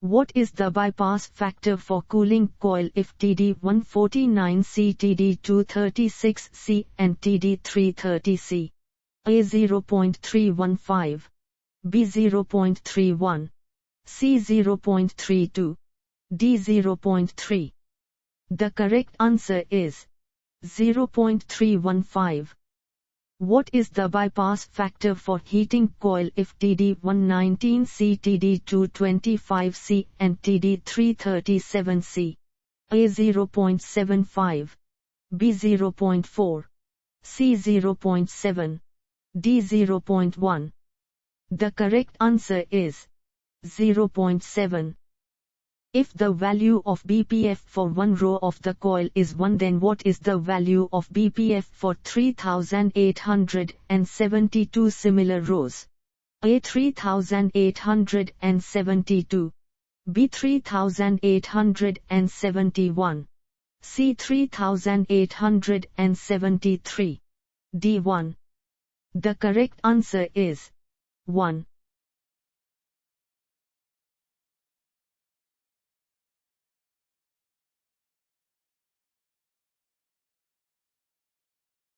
What is the bypass factor for cooling coil if TD149C, TD236C and TD330C? A 0.315, B 0.31, C 0.32, D 0.3. The correct answer is 0.315. What is the bypass factor for heating coil if TD119C, TD225C and TD337C? A 0.75, B 0.4, C 0.7, D 0.1. The correct answer is 0.7. If the value of BPF for one row of the coil is 1, then what is the value of BPF for 3872 similar rows? A 3872, B 3871, C 3873, D 1. The correct answer is 1.